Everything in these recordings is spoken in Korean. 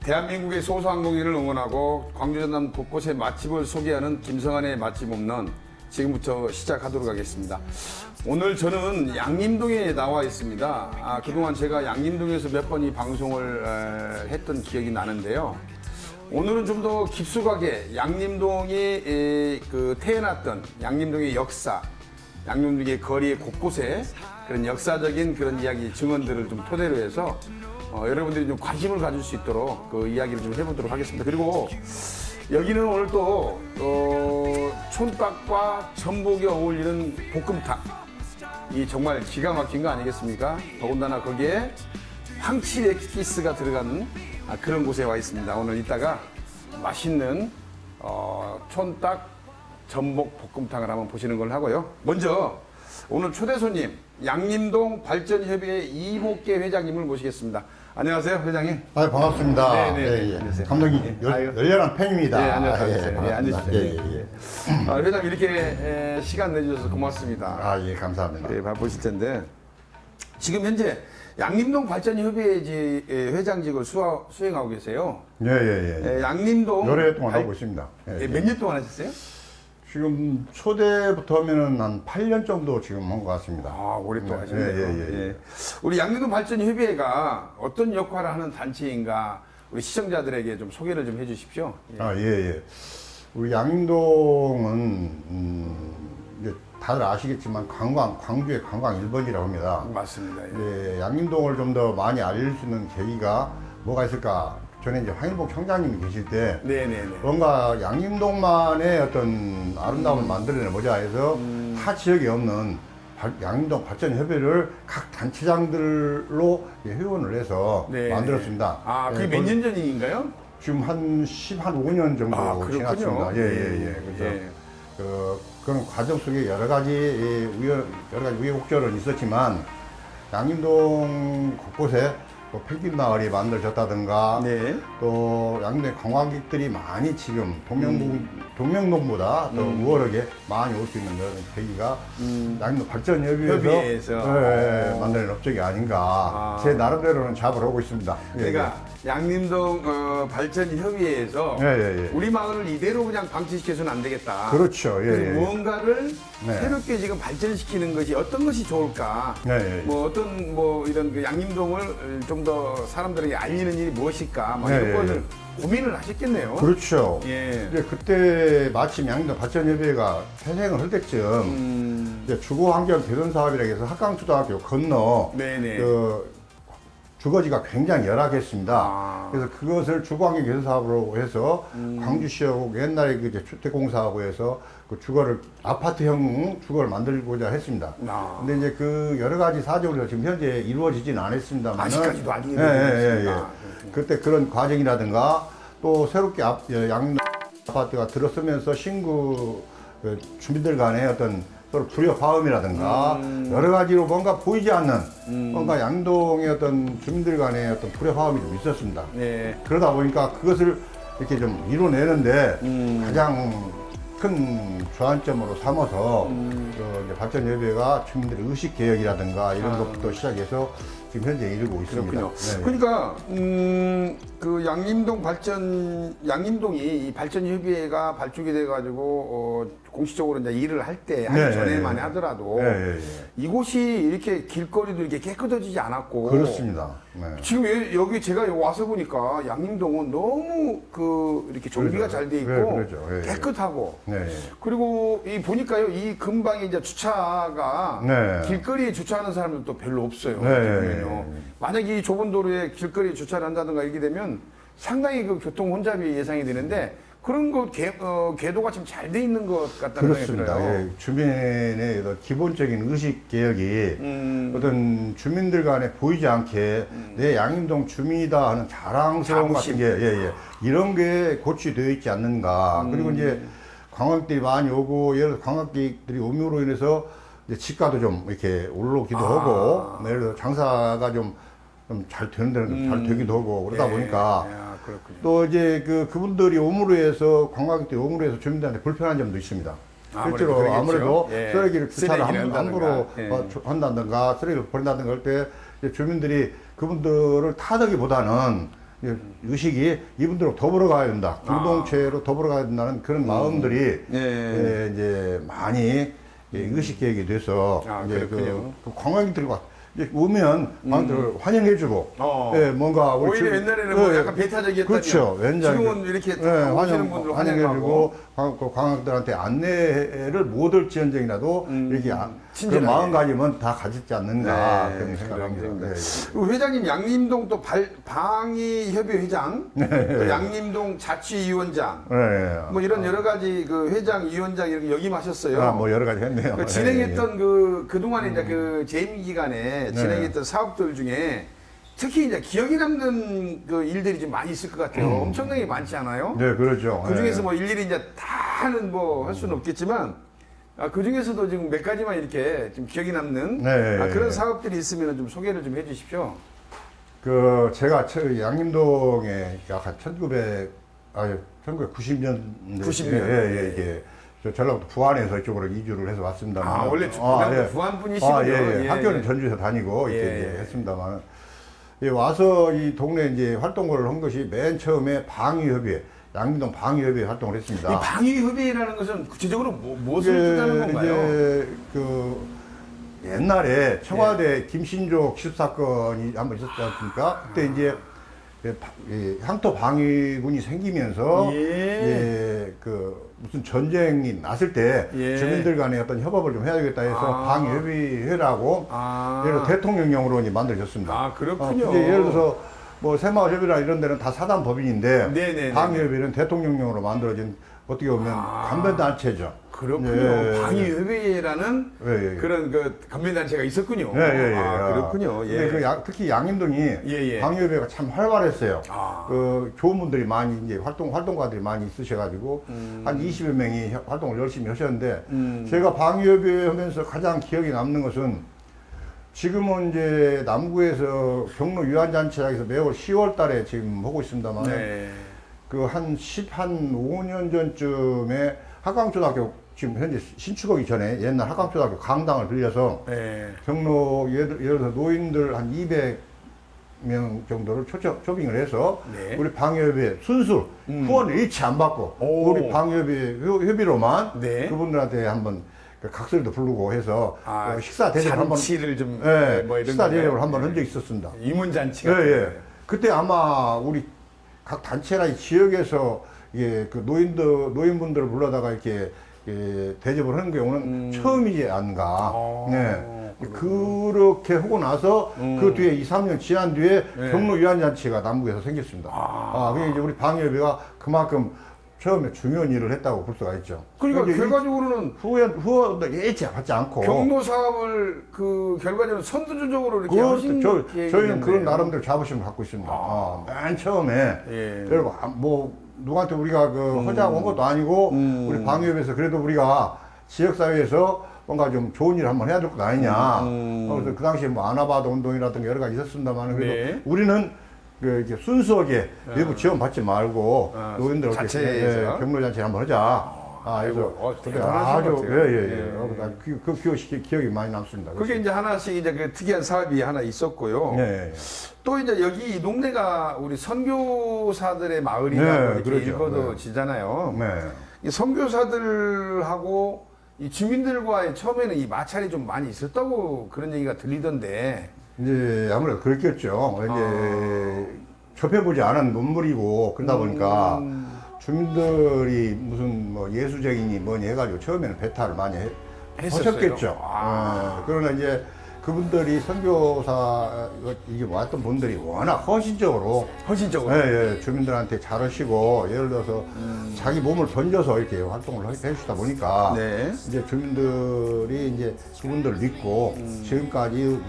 대한민국의 소소항공인을 응원하고 광주 전남 곳곳의 맛집을 소개하는 김성환의 맛집 홈런 지금부터 시작하도록 하겠습니다. 오늘 저는 양림동에 나와 있습니다. 그동안 제가 양림동에서 몇 번 이 방송을 했던 기억이 나는데요. 오늘은 좀 더 깊숙하게 양림동이 태어났던 양림동의 역사, 양림동의 거리의 곳곳에 그런 역사적인 그런 이야기 증언들을 좀 토대로 해서 여러분들이 좀 관심을 가질 수 있도록 그 이야기를 좀 해보도록 하겠습니다. 그리고 여기는 오늘 또 촌닭과 전복이 어울리는 볶음탕, 이 정말 기가 막힌 거 아니겠습니까? 더군다나 거기에 황치 에키스가 들어가는 그런 곳에 와 있습니다. 오늘 이따가 맛있는 촌닭 전복 볶음탕을 한번 보시는 걸 하고요. 먼저 오늘 초대 손님 양림동 발전협의회 이목계 회장님을 모시겠습니다. 안녕하세요, 회장님. 반갑습니다. 네네. 예, 예. 안녕하세요. 감독님 열렬한 팬입니다. 네, 안녕하세요. 예, 앉으십시오. 예, 예. 회장님 이렇게 시간 내주셔서 고맙습니다. 예, 감사합니다. 네, 바쁘실 텐데 지금 현재 양림동 발전협의회 회장직을 수행하고 계세요. 예, 예, 예. 양림동 열애 동안 하고 있습니다. 예, 예. 몇 년 동안 하셨어요? 지금 초대부터 하면은 한 8년 정도 지금 한 것 같습니다. 오랫동안 하셨네요. 예, 예. 우리 양림동 발전협의회가 어떤 역할을 하는 단체인가 우리 시청자들에게 좀 소개를 좀 해주십시오. 예. 우리 양림동은 이제 다들 아시겠지만 광주의 관광 1번이라고 합니다. 맞습니다. 예, 양림동을 좀 더 많이 알릴 수 있는 계기가 뭐가 있을까? 전에 이제 황일복 청장님이 계실 때 네네네. 뭔가 양림동만의 어떤 아름다움을 만들어내보자 해서 타 지역에 없는 양림동 발전협의회를 각 단체장들로 회원을 해서 네네. 만들었습니다. 그게 몇 년 전인가요? 지금 한 5년 정도 그렇군요. 지났습니다. 예. 그래서 그런 과정 속에 여러 가지 우여곡절은 있었지만 양림동 곳곳에 펭귄 마을이 만들어졌다든가 네. 또 양림동 관광객들이 많이 지금 동명동보다 더 우월하게 많이 올 수 있는 그런 계기가 양림동 발전협의회에서 만드는 업적이 아닌가 제 나름대로는 잡을 하고 있습니다. 그러니까 양림동 발전협의회에서 예. 우리 마을을 이대로 그냥 방치시켜서는 안 되겠다. 그렇죠. 그래서 무언가를 네. 새롭게 지금 발전시키는 것이 어떤 것이 좋을까? 이런 그 양림동을 좀 더 사람들에게 알리는 일이 무엇일까? 이런 것을 고민을 하셨겠네요. 그렇죠. 예. 이제 그때 마침 양림동 발전협의회가 태생을 할 때쯤 이제 주거환경 개선 사업이라 해서 합강초등학교 건너 네네. 주거지가 굉장히 열악했습니다. 그래서 그것을 주거환경 개선 사업으로 해서 광주시하고 옛날에 그 이제 주택공사하고 해서 그 주거를 아파트형 주거를 만들고자 했습니다. 근데 이제 그 여러 가지 사정으로 지금 현재 이루어지지는 않았습니다만 아직까지도 안 이루어졌습니다. 그때 그런 과정이라든가 또 새롭게 양림동 아파트가 들어서면서 신구 주민들 간의 어떤 서로 불협화음이라든가 여러 가지로 뭔가 보이지 않는 뭔가 양동의 어떤 주민들 간의 어떤 불협화음이 좀 있었습니다. 네. 그러다 보니까 그것을 이렇게 좀 이뤄내는데 가장 큰 주안점으로 삼아서 이제 발전협의회가 주민들의 의식 개혁이라든가 이런 것부터 시작해서 지금 현재 이루고 있습니다. 그렇군요. 네. 그러니까 그 양림동이 이 발전협의회가 발족이 돼가지고 공식적으로 이제 일을 할 때 하기 전에만 하더라도 이곳이 이렇게 길거리도 이렇게 깨끗해지지 않았고 그렇습니다. 네. 지금 여기 제가 와서 보니까 양림동은 너무 이렇게 정비가 잘 돼 있고 깨끗하고 그리고 보니까요 이 근방에 이제 주차가 길거리에 주차하는 사람들도 별로 없어요. 만약에 이 좁은 도로에 길거리에 주차를 한다든가 이렇게 되면 상당히 그 교통 혼잡이 예상이 되는데 그런 거 궤도가 좀 잘 돼 있는 것 같다는 생각이 들어요. 그렇습니다. 주민의 어떤 기본적인 의식 개혁이 어떤 주민들 간에 보이지 않게 내 양림동 주민이다 하는 자랑스러움 같은 게 이런 게 고취되어 있지 않는가. 그리고 이제 관광객들이 많이 오고 예를 들어 관광객들이 오므로 인해서 이제 집가도 좀 이렇게 올라오기도 하고 예를 들어 장사가 좀 잘 되는 데는 잘 되기도 하고 그러다 보니까 또 이제 그분들이 오므로 해서 관광객들이 오므로 해서 주민들한테 불편한 점도 있습니다. 실제로 아무래도 쓰레기를 주차를 함부로 한다든가 쓰레기를 버린다든가 할 때 주민들이 그분들을 타다기보다는 의식이 이분들하고 더불어 가야 된다. 공동체로 더불어 가야 된다는 그런 마음들이 예. 이제 많이 의식 계획이 돼서 이제 그렇군요. 그 관광객들과 이제 오면 관광객들을 환영해주고 뭔가 우리 오히려 옛날에는 뭐 약간 배타적이었다면 그렇죠. 지금은 이렇게 오시는 분들 환영하고 환영해주고 관광객들한테 안내를 못할지언정이라도 이렇게 그런 마음가짐은 다 가졌지 않는가 그런 생각합니다. 그리고 회장님 양림동 또 방위협의 회장, 또 양림동 자치위원장, 뭐 이런 여러 가지 그 회장, 위원장 이렇게 역임하셨어요. 뭐 여러 가지 했네요. 그 진행했던 그 동안에 이제 그 재임 기간에 진행했던 사업들 중에 특히 이제 기억에 남는 그 일들이 좀 많이 있을 것 같아요. 엄청나게 많지 않아요? 네, 그렇죠. 그 중에서 뭐 일일이 이제 다는 뭐 할 수는 없겠지만. 그 중에서도 지금 몇 가지만 이렇게 좀 기억이 남는 그런 사업들이 있으면 좀 소개를 좀 해주십시오. 그 제가 양림동에 약 한 1990년대 90년. 이게 저 전라북도 부안에서 이쪽으로 이주를 해서 왔습니다만. 원래 부안 분이시군요. 학교는 전주에서 다니고 이렇게 이제 했습니다만. 와서 이 동네 이제 활동을 한 것이 맨 처음에 방위협의회, 양림동 방위협의회 활동을 했습니다. 이 방위협의회라는 것은 구체적으로 무엇을 뜻하는 건가요? 이제 그 옛날에 청와대 김신조 기습 사건이 한번 있었지 않습니까? 그때 이제 향토 방위군이 생기면서 그 무슨 전쟁이 났을 때 주민들 간에 어떤 협업을 좀 해야 되겠다 해서 방위협의회라고 예를 들어 대통령령으로 이제 만들어졌습니다. 그렇군요. 이제 예를 들어서 뭐 새마을협의나 이런 데는 다 사단 법인인데 방위협의회는 대통령령으로 만들어진 어떻게 보면 간변단체죠. 그렇군요. 방위협의회라는 그런 그 간변단체가 있었군요. 그렇군요. 근데 특히 양림동이 방위협의회가 참 활발했어요. 그 좋은 분들이 많이 이제 활동가들이 많이 있으셔가지고 한 20여 명이 활동을 열심히 하셨는데 제가 방위협의회 하면서 가장 기억에 남는 것은 지금은 이제 남구에서 경로 유한잔치장에서 매월 10월 달에 지금 하고 있습니다만 그 한 5년 전쯤에 학광초등학교 지금 현재 신축하기 전에 옛날 학광초등학교 강당을 빌려서 경로 예를 들어서 노인들 한 200명 정도를 초빙을 해서 우리 방위협의회 순수 후원을 일치 안 받고 우리 방위협의회 협의로만 그분들한테 한번 각설이도 부르고 해서 식사 대접을 한번 좀 뭐 이런 식사 대접을 한번 한 적이 있었습니다. 이문잔치가 그때 아마 우리 각 단체나 이 지역에서 그 노인분들을 불러다가 이렇게 대접을 하는 경우는 처음이지 않은가. 그렇게 하고 나서 그 뒤에 2, 3년 지난 뒤에 경로 유한잔치가 남구에서 생겼습니다. 그게 이제 우리 방위협의회가 그만큼 처음에 중요한 일을 했다고 볼 수가 있죠. 그러니까 결과적으로는 후원도 예치 받지 않고 경로 사업을 그 결과적으로 선두주적으로 이렇게 하신 저희는 그런 나름대로 자부심을 갖고 있습니다. 맨 처음에 그리고 뭐 누구한테 우리가 그 허자하고 한 것도 아니고 우리 방위협에서 그래도 우리가 지역사회에서 뭔가 좀 좋은 일을 한번 해야 될 것 아니냐. 그래서 그 당시에 뭐 아나바다 운동이라든가 여러 가지 있었습니다만 그래도 우리는 이렇게 순수하게 외부 지원 받지 말고 노인들 자체에서 경로잔치 한번 하자. 그래서 아주 그 기억이 많이 남습니다. 그게 이제 하나씩 이제 그 특이한 사업이 하나 있었고요. 또 이제 여기 이 동네가 우리 선교사들의 마을이라고 이렇게 읽어도지잖아요. 이 선교사들하고 이 주민들과의 처음에는 이 마찰이 좀 많이 있었다고 그런 얘기가 들리던데. 이제 아무래도 그렇겠죠. 이제 접해보지 않은 문물이고 그러다 보니까 주민들이 무슨 뭐 예수적이니 뭐니 해가지고 처음에는 배타를 많이 하셨겠죠. 그러나 이제 그분들이 선교사 이게 왔던 분들이 워낙 헌신적으로 주민들한테 잘하시고 예를 들어서 자기 몸을 던져서 이렇게 활동을 해주시다 보니까 이제 주민들이 이제 그분들을 믿고 지금까지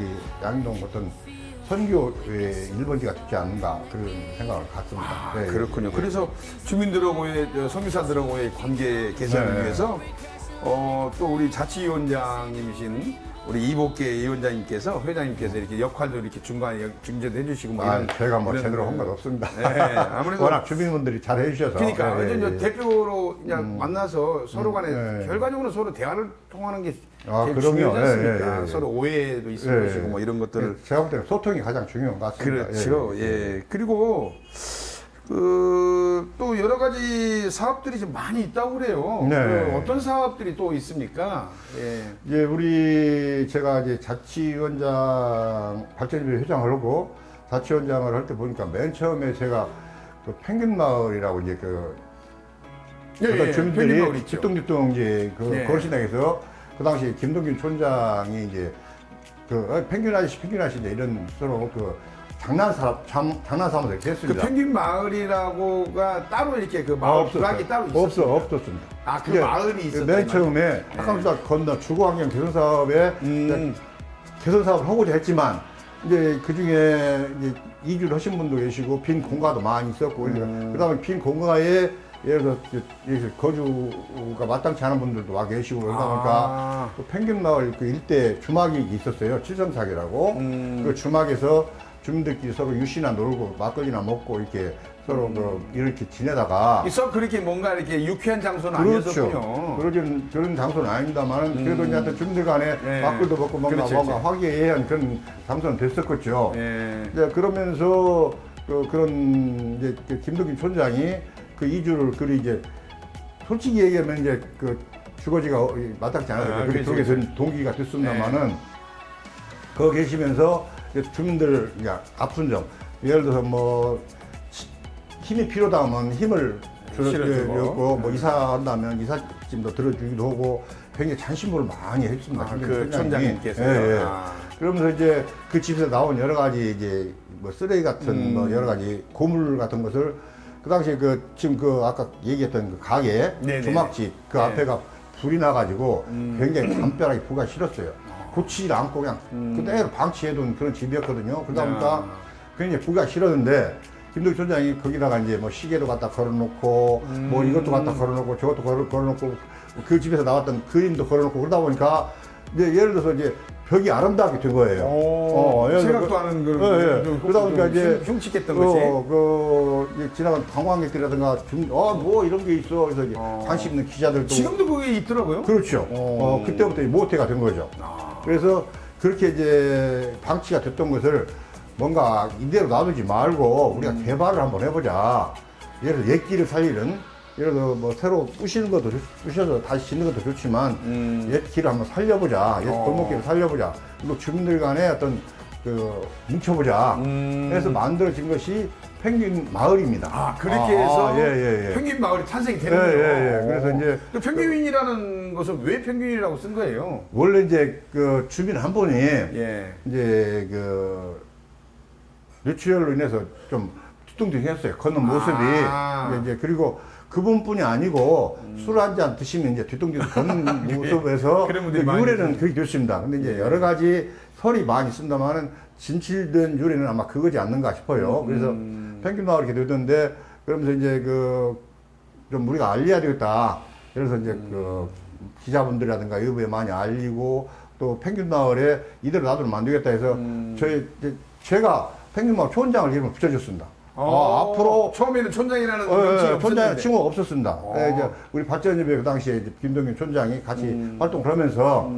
양림동 어떤 선교의 1번지가 되지 않는가 그런 생각을 갖습니다. 그렇군요. 그래서 주민들하고의 선교사들하고의 관계 개선을 위해서 또 우리 자치위원장님이신 우리 이복계 위원장님께서 회장님께서 이렇게 역할도 이렇게 중간에 중재도 해주시고 뭐 이런 제가 뭐 이런 제대로 거. 한 건 없습니다. 네, 아무래도 워낙 주민분들이 잘 해주셔서. 그러니까 예, 이제 예. 대표로 그냥 만나서 서로 간에 예. 결과적으로 서로 대화를 통하는 게 제일 그럼요. 중요하지 않습니까? 예, 예, 예. 서로 오해도 있을 예, 것이고 뭐 이런 것들을 제가 볼 때는 소통이 가장 중요한 것 같습니다. 그렇죠. 예. 그리고 또 여러 가지 사업들이 좀 많이 있다고 그래요. 네. 어떤 사업들이 또 있습니까? 예. 이제 제가 이제 자치위원장 발전위원회 회장을 하고 자치위원장을 할 때 보니까 맨 처음에 제가 그 펭귄 마을이라고 이제 예, 어떤 예. 주민들이 펭귄 마을 있죠. 뒤뚱뒤뚱 이제 네. 거르시당에서 그 당시 김동균 촌장이 이제 펭귄 아저씨 이제 이런 서로 장난삼아서 이렇게 그 했습니다. 펭귄 마을이라고가 따로 이렇게 그 마을 부락이 따로 있었어요. 없었습니다. 아, 그 이게 마을이 있었다. 맨 처음에 탁강수다 건너 주거환경 개선 사업에 개선 사업을 하고자 했지만 이제 그 중에 이제 이주를 하신 분도 계시고 빈 공가도 많이 있었고 그다음에 빈 공가에 예를 들어 여기서 거주가 마땅치 않은 분들도 와 계시고 그러다 보니까 그 펭귄 마을 그 일대 주막이 있었어요. 칠성사기라고 그 주막에서 주민들끼리 서로 유씨나 놀고 막걸리나 먹고 이렇게 서로 이렇게 지내다가 있어 그렇게 뭔가 이렇게 유쾌한 장소는 아니었군요. 그런 장소는 아닙니다만은 그래도 이제 하여튼 주민들 간에 예. 막걸리도 먹고 뭔가 그렇죠. 화기애애한 그런 장소는 됐었겠죠. 예. 이제 그러면서 그런 이제 그 김덕인 촌장이 그 이주를 이제 솔직히 얘기하면 이제 그 주거지가 마땅치 않아서 그렇게 그렇죠. 된 동기가 됐습니다만은 거기 계시면서 이제 주민들 이제 아픈 점 예를 들어서 뭐 힘이 필요하다면 힘을 실어주고 뭐 이사한다면 이삿짐도 들어주기도 하고 굉장히 잔심부를 많이 했습니다. 그 촌장님께서. 예. 그러면서 이제 그 집에서 나온 여러 가지 이제 뭐 쓰레기 같은 뭐 여러 가지 고물 같은 것을 그 당시에 지금 아까 얘기했던 그 가게 네네. 주막집 그 네. 앞에가 불이 나가지고 굉장히 담벼락이 부가 싫었어요. 고치지 않고 그냥 그대로 방치해둔 그런 집이었거든요. 그러다 보니까 굉장히 부가 싫었는데 김덕희 촌장이 거기다가 이제 뭐 시계도 갖다 걸어놓고 뭐 이것도 갖다 걸어놓고 저것도 걸어놓고 그 집에서 나왔던 그림도 걸어놓고 그러다 보니까 이제 예를 들어서 이제 벽이 아름답게 된 거예요. 생각도 하는 그런 그러다 보니까 이제 흉측했던 것이 이제 지나간 관광객들이라든가 뭐 이런 게 있어 그래서 이제 관심 있는 기자들도 지금도 그게 있더라고요. 그렇죠. 그때부터 모태가 된 거죠. 그래서 그렇게 이제 방치가 됐던 것을 뭔가 이대로 놔두지 말고 우리가 개발을 한번 해보자. 예를 들어 옛길을 살리는 예를 들어 뭐 새로 부시는 것도 부셔서 다시 짓는 것도 좋지만 옛 길을 한번 살려보자. 옛 골목길을 살려보자. 그리고 주민들 간에 어떤 뭉쳐보자. 해서 만들어진 것이 펭귄 마을입니다. 그렇게 해서 예. 펭귄 마을이 탄생이 되는 거예요. 예. 그래서 이제 그 펭귄이라는 것은 왜 펭귄이라고 쓴 거예요? 원래 이제 그 주민 한 분이 예. 이제 뇌출혈로 인해서 좀 뒤뚱뒤뚱했어요. 걷는 모습이 이제 그리고 그분뿐이 아니고 술 한 잔 드시면 이제 뒤뚱뒤뚱 걷는 모습에서 그런 분들이 많이 유래는 그렇게 됐습니다. 근데 이제 여러 가지 설이 많이 쓴다만은 진실된 유래는 아마 그거지 않는가 싶어요. 그래서 펭귄 마을 이렇게 되던데 그러면서 이제 좀 우리가 알려야 되겠다. 그래서 이제 기자분들이라든가 외부에 많이 알리고 또 펭귄 마을에 이대로 놔두면 안 되겠다 해서 제가 펭귄 마을 촌장을 이름을 붙여줬습니다. 앞으로 처음에는 촌장이라는 명칭이 촌장 없었는데. 칭호가 없었습니다. 이제 우리 발전협회 그 당시에 이제 김동균 촌장이 같이 활동을 하면서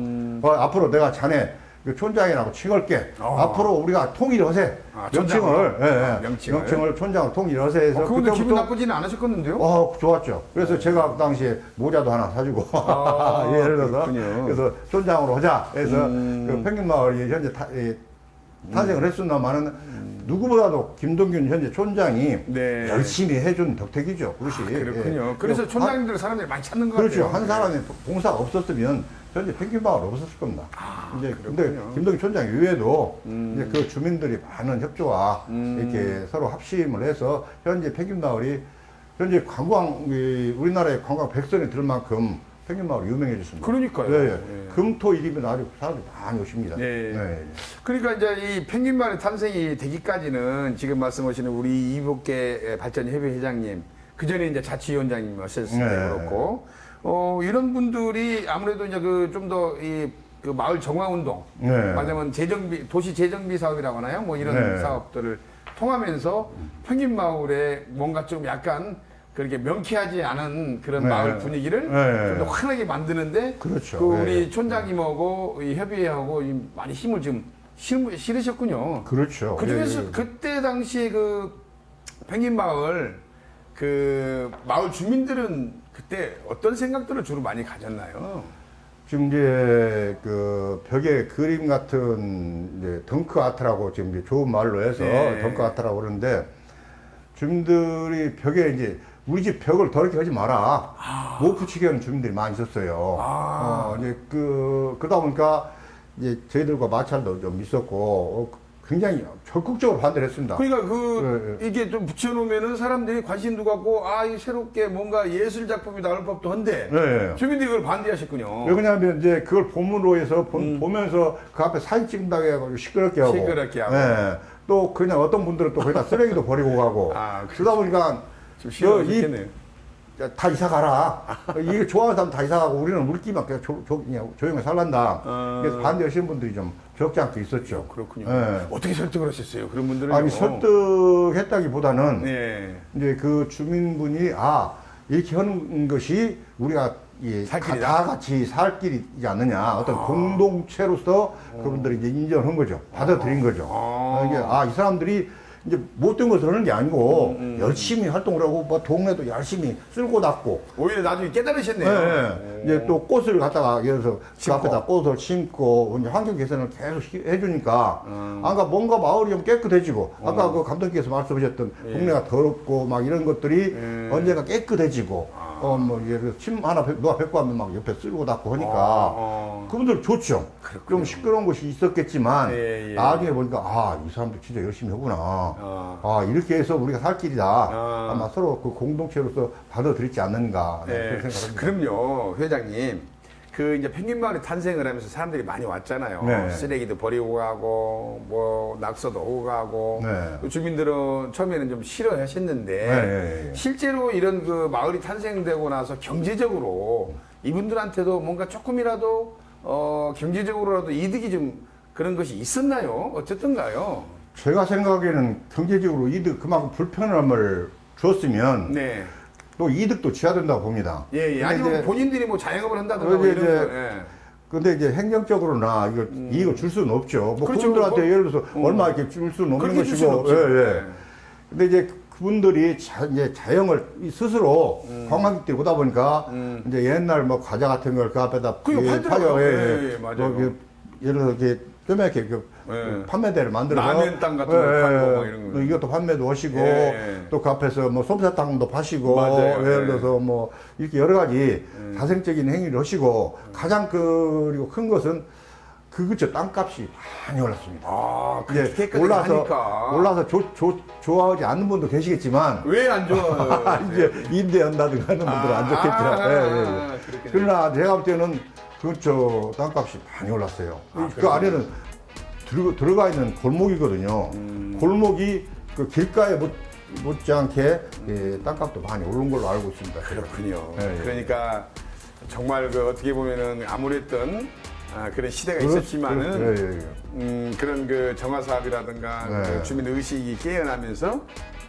앞으로 내가 자네 그 촌장이라고 칭할게. 앞으로 우리가 통일하세. 명칭을 촌장으로 통일하세 해서 그분도 기분 나쁘지는 않으셨겠는데요? 좋았죠. 그래서 제가 그 당시에 모자도 하나 사주고 예를 들어서 그렇군요. 그래서 촌장으로 하자 해서 그 펭귄 마을이 현재 탄생을 했습니다만은 누구보다도 김동균 현재 촌장이 네. 열심히 해준 덕택이죠. 그것이. 그렇군요. 예. 그래서 촌장님들 사람들이 많이 찾는 것 그렇죠. 같아요. 한 사람의 봉사가 없었으면 현재 펭귄 마을 없었을 겁니다. 이제 근데 김동균 촌장 이외에도 이제 그 주민들이 많은 협조와 이렇게 서로 합심을 해서 현재 펭귄 마을이 현재 우리나라의 관광 백선에 들 만큼 펭귄 마을이 유명해졌습니다. 그러니까요. 예. 금토 일이면 아주 사람들이 많이 오십니다. 네. 그러니까 이제 이 펭귄 마을의 탄생이 되기까지는 지금 말씀하시는 우리 이복계 발전협회 회장님, 그 전에 이제 자치위원장님 하셨을 때 그렇고, 이런 분들이 아무래도 이제 그 좀 더 그 마을 정화 운동, 네. 말하자면 도시 재정비 사업이라고 하나요? 뭐 이런 네. 사업들을 통하면서 평균 마을에 뭔가 좀 약간 그렇게 명쾌하지 않은 그런 네. 마을 분위기를 네. 좀 더 환하게 만드는데 그렇죠. 그 우리 네. 촌장님하고 이 협의회하고 많이 힘을 지금 실으셨군요. 그렇죠. 그 중에서 예, 예. 그때 당시 그 펭귄 마을 그 마을 주민들은 그때 어떤 생각들을 주로 많이 가졌나요? 지금 이제 그 벽에 그림 같은 이제 덩크 아트라고 지금 이제 좋은 말로 해서 네. 덩크 아트라고 그러는데 주민들이 벽에 이제 우리 집 벽을 더럽게 하지 마라. 못 붙이게 하는 주민들이 많이 있었어요. 이제 그러다 보니까 이제 저희들과 마찰도 좀 있었고 굉장히 적극적으로 반대를 했습니다. 그러니까 예, 이게 좀 붙여놓으면은 사람들이 관심도 갖고 이 새롭게 뭔가 예술 작품이 나올 법도 한데 네. 주민들이 그걸 반대하셨군요. 왜냐하면 이제 그걸 본문으로 해서 보면서 그 앞에 사진 찍는다고 해가지고 시끄럽게 하고. 시끄럽게 하고. 네. 또 그냥 어떤 분들은 또 거기다 쓰레기도 버리고 가고. 그러다 보니까 좀 싫어졌겠네요. 다 이사 가라. 이게 좋아하는 사람 다 이사 가고 우리는 우리끼리만 그냥 그냥 조용히 살란다. 그래서 반대하시는 분들이 좀 적지 않게 있었죠. 그렇군요. 네. 어떻게 설득을 하셨어요? 그런 분들은 아니 설득했다기보다는 네. 이제 그 주민분이 이렇게 하는 것이 우리가 살 길이다. 다 같이 살 길이지 않느냐 어떤 공동체로서 그분들이 이제 인정한 거죠. 받아들인 거죠. 이게 이 사람들이 이제 못된 것을 하는 게 아니고 열심히 활동을 하고 뭐 동네도 열심히 쓸고 닦고 오히려 나중에 깨달으셨네요. 네. 이제 또 꽃을 갖다가 예를 들어서 그 심고. 앞에다 꽃을 심고 이제 환경 개선을 계속 해주니까 아까 뭔가 마을이 좀 깨끗해지고 아까 그 감독님께서 말씀하셨던 동네가 더럽고 막 이런 것들이 언젠가 깨끗해지고 뭐 예를 들어서 침 하나 누가 뱉고 하면 막 옆에 쓸고 닦고 하니까 그분들 좋죠. 좀 시끄러운 것이 있었겠지만 예, 예. 나중에 보니까 이 사람들 진짜 열심히 하구나. 이렇게 해서 우리가 살 길이다. 아마 서로 그 공동체로서 받아들이지 않는가 네. 그런 생각합니다. 그럼요, 회장님. 그 이제 펭귄 마을이 탄생을 하면서 사람들이 많이 왔잖아요. 네. 쓰레기도 버리고 가고, 뭐 낙서도 오고 가고. 네. 그 주민들은 처음에는 좀 싫어하셨는데 네. 실제로 이런 그 마을이 탄생되고 나서 경제적으로 이분들한테도 뭔가 조금이라도 경제적으로라도 이득이 좀 그런 것이 있었나요? 어쨌든가요? 제가 생각에는 경제적으로 이득 그만큼 불편함을 줬으면 네. 또 이득도 지어야 된다고 봅니다. 예, 예. 근데 아니면 이제- 본인들이 뭐 자영업을 한다든가 뭐 그런데 이런 이제 거. 예. 근데 이제 행정적으로나 이걸 이익을 줄 수는 없죠. 뭐 그렇죠. 그분들한테 뭐, 예를 들어서 얼마 이렇게 줄 수는 없는 그렇게 줄 수는 것이고. 없죠. 예. 네. 근데 이제 그분들이 이제 자영을 스스로 관광객들이 오다 보니까 이제 옛날 뭐 과자 같은 걸 그 앞에다 그거 팔더라고요. 예, 맞아요. 뭐 예를 들어서 이렇게 뼈mä게 예. 판매대를 만들어서 라면 땅 같은 거 팔고 뭐 이런 거. 또 이것도 판매도 하시고 예. 또 그 앞에서 뭐 솜사탕도 파시고 맞아요. 예를 예. 들어서 뭐 이렇게 여러 가지 자생적인 행위를 하시고 가장 그리고 큰 것은 그쵸 땅값이 많이 올랐습니다. 그렇게 깨끗하게 하니까. 올라서 좋아하지 않는 분도 계시겠지만 왜 안 좋아요? 이제 임대한다든가 하는 분들은 안 좋겠죠. 그렇겠네요. 그러나 제가 볼 때는 그렇죠 땅값이 많이 올랐어요. 그 안에는 들어가 있는 골목이거든요. 골목이 그 길가에 못지않게 땅값도 많이 오른 걸로 알고 있습니다. 그렇군요. 예, 예. 그러니까 정말 그 어떻게 보면은 아무랬던 그런 시대가 그렇죠. 있었지만은 예. 그런 그 정화 사업이라든가 네. 그 주민 의식이 깨어나면서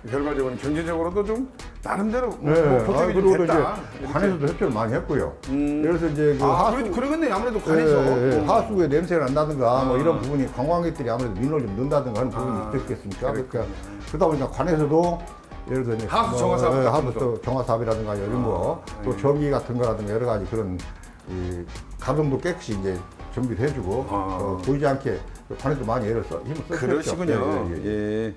결과적으로 경제적으로도 좀 나름대로 네. 뭐 보탬이 좀 그리고 됐다. 이제 관에서도 협조를 많이 했고요. 그래서 이제 그 그러겠네요. 아무래도 관에서. 하수구에 냄새가 난다든가 뭐 이런 부분이 관광객들이 아무래도 민원을 좀 넣는다든가 하는 부분이 있었겠습니까? 그러니까 그러다 보니까 관에서도 예를 들어 이제 하수 정화 사업 같은 하수 것도. 또 정화 사업이라든가 이런 거, 또 전기 같은 거라든가 여러 가지 그런 이 가정도 깨끗이 이제 준비를 해주고 보이지 않게 관에도 많이 힘을 썼죠. 그러시군요. 예, 예. 예.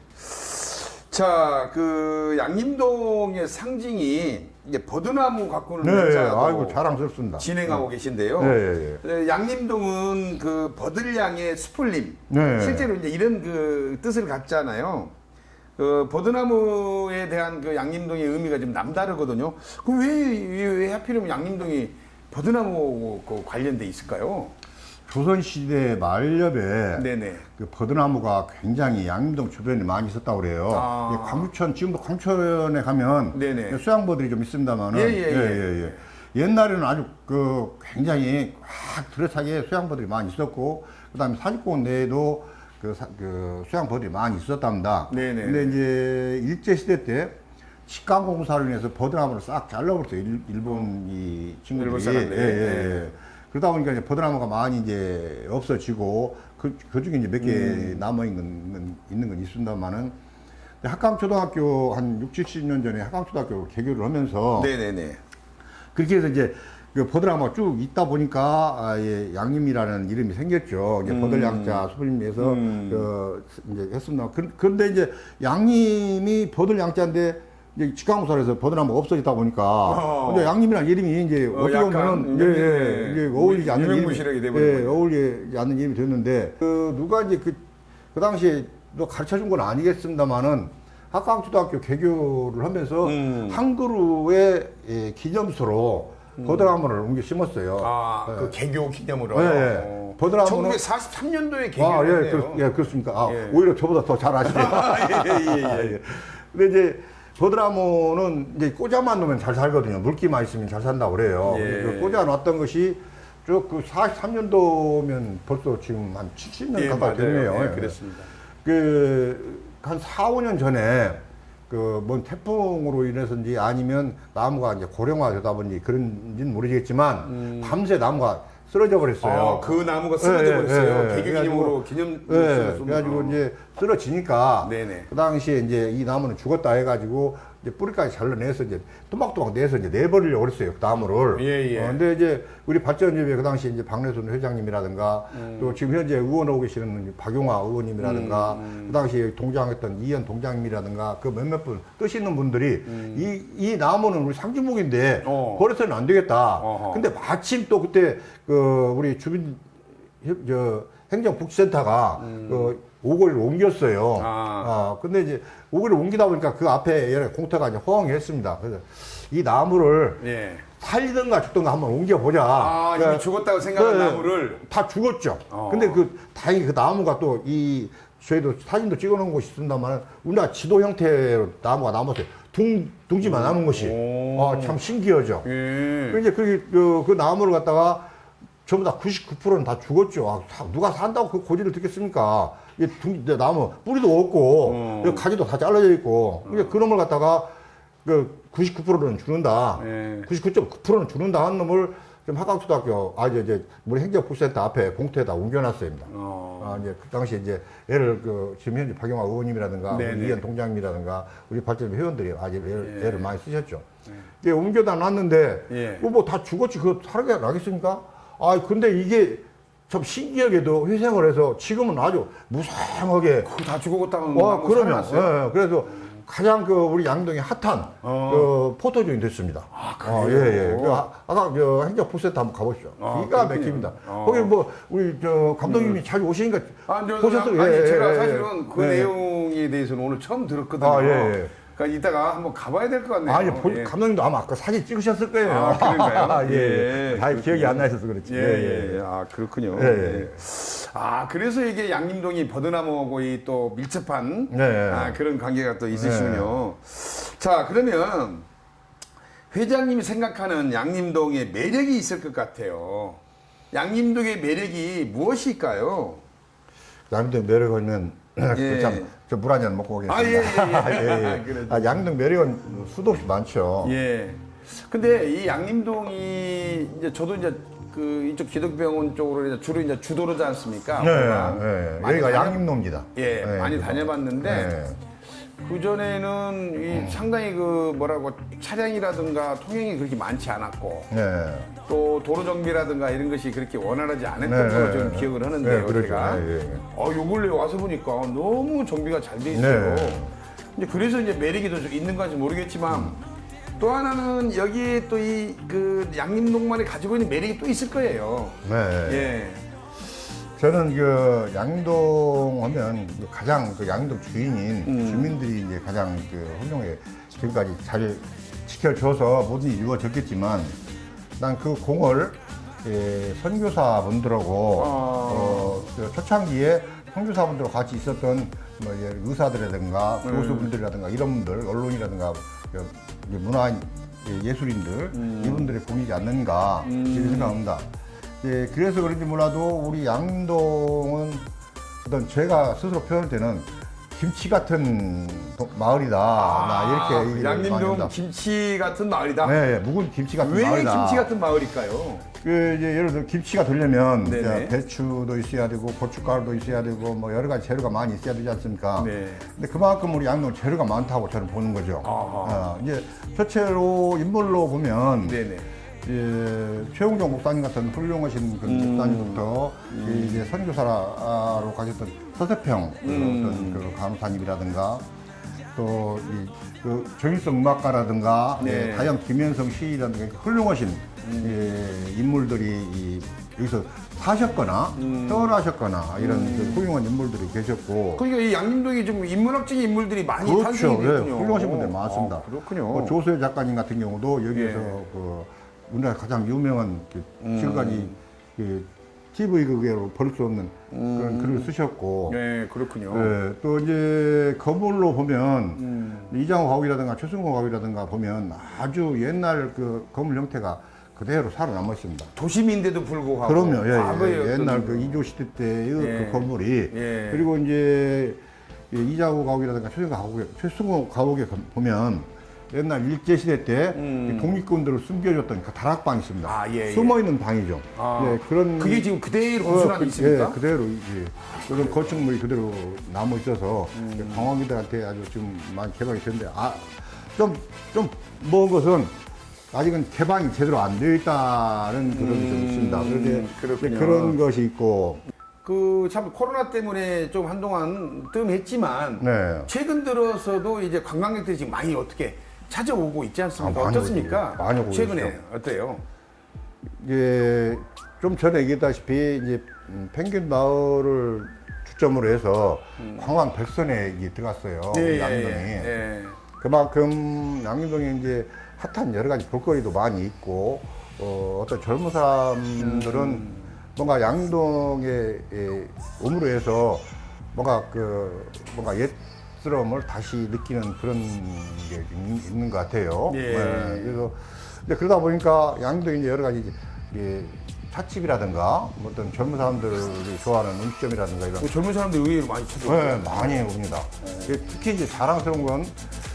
자, 그 양림동의 상징이 이제 버드나무 가꾸는 네, 행사도 아이고 자랑스럽습니다. 진행하고 계신데요. 네, 예, 양림동은 그 버들양의 수풀림. 네. 실제로 이제 이런 그 뜻을 갖잖아요. 그 버드나무에 대한 그 양림동의 의미가 좀 남다르거든요. 그럼 왜 하필이면 양림동이 버드나무 그 관련돼 있을까요? 조선시대 말엽에 네네. 그 버드나무가 굉장히 양림동 주변에 많이 있었다고 그래요. 광주천, 지금도 광천에 가면 네네. 수양버들이 좀 있습니다만은. 예. 옛날에는 아주 그 굉장히 확 뚜렷하게 수양버들이 많이 있었고, 그 다음에 사직공 내에도 그 수양버들이 많이 있었답니다. 네네. 근데 이제 일제시대 때 식강공사를 위해서 버드나무를 싹 잘라버렸어요. 일본 이 친구들이. 일본 사람들이. 예. 그러다 보니까 이제 버드나무가 많이 이제 없어지고, 그 중에 이제 몇 개 남아있는 건 있습니다만은, 학강초등학교 한 6, 70년 전에 학강초등학교 개교를 하면서, 네네네. 그렇게 해서 이제 그 버들나무가 쭉 있다 보니까 예, 양림이라는 이름이 생겼죠. 이제 버들양자 수분림에서 이제 했습니다. 그런데 이제 양림이 버들양자인데 이제 직강무사에서 버들나무가 없어지다 보니까 근데 양림이라는 이름이 이제 어떻게 보면은 이제 어울리지 않는 유명무실하게 돼버린 어울리지 않는 이름이 됐는데 누가 이제 그 당시에 너 가르쳐 준 건 아니겠습니다만은 학강초등학교 개교를 하면서 한 그루의 기념수로 버드나무를 옮겨 심었어요. 아, 그 개교 기념으로. 네. 버드나무는 1943년도에 개교했네요. 그렇습니까? 예. 오히려 저보다 더 잘 아시네요. 예. 근데 이제 버드나무는 이제 꽂아만 놓으면 잘 살거든요. 물기만 있으면 잘 산다고 그래요. 예. 그 꽂아 놨던 것이 쭉 그 43년도면 벌써 지금 한 70년 가까이 됐네요. 예, 그렇습니다. 한 4, 5년 전에 뭔 태풍으로 인해서인지 아니면 나무가 이제 고령화 되다 보니 그런지는 모르겠지만 밤새 나무가 쓰러져 버렸어요. 그 나무가 쓰러져 버렸어요. 개교 기념으로 그래가지고 이제 쓰러지니까 네네. 그 당시에 이제 이 나무는 죽었다 해가지고 이제 뿌리까지 잘라내서 이제 토막토막 내서 이제 내버리려고 그랬어요. 그 나무를. 예. 근데 이제 우리 발전협회 그 당시 이제 박래순 회장님이라든가 또 지금 현재 의원하고 계시는 박용화 의원님이라든가 그 당시에 동장했던 이현 동장님이라든가 그 몇몇 분 뜻 있는 분들이 이 나무는 우리 상주목인데 버려서는 안 되겠다. 근데 마침 또 그때 우리 주민 행정복지센터가 오거리를 옮겼어요. 근데 이제 오거리를 옮기다 보니까 그 앞에 여러 공터가 이제 호황했습니다. 그래서 이 나무를 살리든가 죽든가 한번 옮겨보자. 이미 죽었다고 생각한 나무를 다 죽었죠. 근데 다행히 그 나무가 또 저희도 사진도 찍어 놓은 곳이 있습니다만 우리나라 지도 형태로 나무가 남았어요. 둥지만 남은 것이. 참 신기하죠. 이제 그 나무를 갖다가 전부 다 99%는 다 죽었죠. 누가 산다고 그 고지를 듣겠습니까? 나무 뿌리도 없고 가지도 다 잘라져 있고 그 놈을 갖다가 99%는 죽는다. 99.9%는 죽는다 하는 놈을 지금 학강초등학교 이제 우리 행정복지센터 앞에 봉투에다 옮겨놨습니다. 이제 그 당시에 이제 지금 현재 박용화 의원님이라든가 우리 이현 동장님이라든가 우리 발전 회원들이 애를 많이 쓰셨죠. 옮겨다 놨는데 뭐 다 죽었지 그거 살아나겠습니까? 근데 이게 참 신기하게도 회생을 해서 지금은 아주 무상하게. 그거 다 죽었다면 그러면. 그래서 가장 우리 양동이 핫한 포토존이 됐습니다. 그래요? 아까 행정복지센터 한번 가보시죠. 기가 막힙니다. 거기 우리 감독님이 자주 오시니까 보셨어요? 제가 사실은 그 내용에 대해서는 오늘 처음 들었거든요. 그러니까 이따가 한번 가봐야 될 것 같네요. 감독님도 아마 아까 사진 찍으셨을 거예요. 그런가요? 다 기억이 안 나셔서 그렇지. 그렇군요. 그래서 이게 양림동이 버드나무하고 또 밀접한 그런 관계가 또 있으시군요. 자, 그러면 회장님이 생각하는 양림동의 매력이 있을 것 같아요. 양림동의 매력이 무엇일까요? 양림동 매력은 참, 저 물 한 잔 먹고 오겠습니다. 양림동 매력은 수도 없이 많죠. 근데 이 양림동이 이제 저도 이제 이쪽 기독병원 쪽으로 주로 이제 주도로지 않습니까? 여기가 양림동입니다. 많이 다녀봤는데 그전에는 상당히 차량이라든가 통행이 그렇게 많지 않았고 또 도로 정비라든가 이런 것이 그렇게 원활하지 않았던 걸로 저는 기억을 하는데요. 제가 요 근래 와서 보니까 너무 정비가 잘 돼 있어요. 이제 그래서 이제 매력이 더 있는 건지 모르겠지만 또 하나는 여기에 또 양림동만이 가지고 있는 매력이 또 있을 거예요. 저는 양림동 하면 가장 양림동 주인인 주민들이 이제 가장 훌륭하게 지금까지 잘 지켜줘서 모든 일이 이루어졌겠지만 난 그 공을 선교사분들하고 초창기에 선교사분들과 같이 있었던 의사들이라든가 교수분들이라든가 이런 분들, 언론이라든가 문화 예술인들 이분들의 공이지 않는가 이렇게 생각합니다. 예, 그래서 그런지 몰라도 우리 양림동은 어떤 제가 스스로 표현할 때는 김치 같은 마을이다. 나 이렇게 얘기를 많이 양림동 합니다. 김치 같은 마을이다. 네, 묵은 김치 같은 왜 마을이다. 김치 같은 마을일까요? 그 이제 예를 들어 김치가 되려면 네네. 이제 배추도 있어야 되고 고춧가루도 있어야 되고 뭐 여러 가지 재료가 많이 있어야 되지 않습니까? 네. 근데 그만큼 우리 양동 재료가 많다고 저는 보는 거죠. 이제 첫째로 인물로 보면 네네. 최홍종 목사님 같은 훌륭하신 그 목사님부터 이제 선교사로 가셨던 서세평 어떤 그 간호사님이라든가 또 그 정일성 음악가라든가 네. 가영 김현성 시인이라든가 훌륭하신 인물들이 여기서 사셨거나 태어나셨거나 이런 그 훌륭한 인물들이 계셨고 그러니까 이 양림동에 좀 인문학적인 인물들이 많이 그렇죠. 탄생이 예, 됐군요. 훌륭하신 분들 많습니다. 아, 그렇군요. 뭐 조소혜 작가님 같은 경우도 여기에서 예. 그 우리나라 가장 유명한 지금까지 그 TV극으로 볼 수 없는 그런 글을 쓰셨고 네, 그렇군요. 예, 또 이제 건물로 보면 이장호 가옥이라든가 최승호 가옥이라든가 보면 아주 옛날 그 건물 형태가 그대로 살아남아 있습니다. 도심인데도 불구하고 그럼요. 과거의 어떤 옛날 그 이조 시대 때의 예. 그 건물이 예. 그리고 이제 이장호 가옥이라든가 최승호 가옥에 보면 옛날 일제 시대 때 독립군들을 숨겨줬던 그 다락방이 있습니다. 아, 예, 예. 숨어 있는 방이죠. 아, 예, 그런 그게 지금 그대로 고스란히 있습니까? 예, 그대로 이제 그런 건축물이 그대로 남아 있어서 관광객들한테 아주 좀 많이 개방이 됐는데 좀 먼 것은 아직은 개방이 제대로 안 되어 있다는 그런 게 좀 있습니다. 그런데 그렇군요. 그런 것이 있고 그 참 코로나 때문에 좀 한동안 뜸했지만 네. 최근 들어서도 이제 관광객들이 지금 많이 어떻게 찾아오고 있지 않습니까? 많이 어떻습니까? 오죠. 많이 오고 최근에 있죠. 어때요? 이제 좀 전에 얘기했다시피 이제 펭귄 마을을 주점으로 해서 관광 백선에 이제 들어갔어요. 양림동이. 예. 그만큼 양림동에 이제 핫한 여러 가지 볼거리도 많이 있고 어떤 젊은 사람들은 뭔가 양림동에 오므로 해서 뭔가 옛스러움을 다시 느끼는 그런 게 있는 것 같아요. 예. 그래서 이제 그러다 보니까 양림동에 이제 여러 가지 찻집이라든가 뭐 어떤 젊은 사람들이 좋아하는 음식점이라든가 이런 젊은 사람들 의외로 많이 찾아오고 네, 많이 옵니다. 특히 이제 자랑스러운 건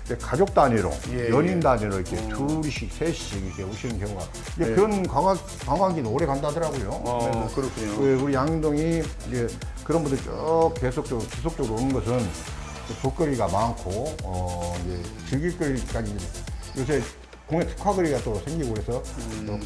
이제 가족 단위로, 예, 연인 단위로 이렇게 둘이씩, 셋씩 이렇게 오시는 경우가 이제 그런 관광지는 오래 간다더라고요. 그래서 그렇군요. 우리 양림동이 이제 그런 분들이 쭉 계속적으로 지속적으로 오는 것은 볼거리가 많고 이제 즐길거리까지 요새 공예 특화거리가 또 생기고 그래서 또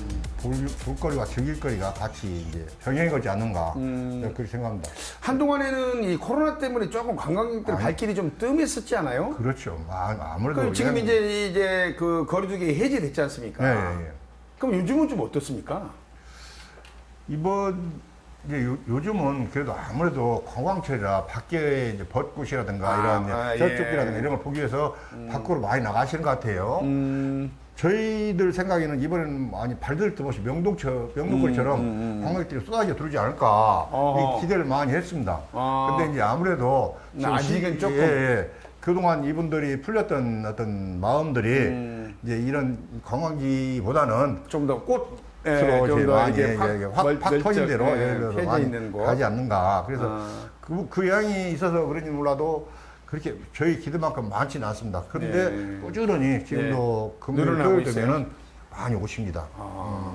볼거리와 즐길거리가 같이 이제 병행하지 않는가 그렇게 생각합니다. 한동안에는 이 코로나 때문에 조금 관광객들 발길이 좀 뜸했었지 않아요? 그렇죠. 아무래도 그 지금 이제 그 거리두기 해제됐지 않습니까? 예. 그럼 요즘은 좀 어떻습니까? 이번 이제 요즘은 그래도 아무래도 관광철이라 밖에 이제 벚꽃이라든가 이런 쩔쭉이라든가 이런 걸 보기 위해서 밖으로 많이 나가시는 것 같아요. 저희들 생각에는 이번에는 많이 발들 듯 없이 명동거리처럼 관광객들이 쏟아져 들어오지 않을까 이 기대를 많이 했습니다. 근데 이제 아무래도 아직은 조금 그동안 이분들이 풀렸던 어떤 마음들이 이제 이런 관광지보다는 좀 더 꽃 스로 좀 이제 더 많이 이게 확 터진 대로 예를 들어서 펴져 많이 있는 곳. 가지 않는가. 그래서 그 영향이 있어서 그런지 몰라도 그렇게 저희 기대만큼 많지는 않습니다. 그런데 꾸준히 지금도 금요일 토요일 되면은 많이 오십니다.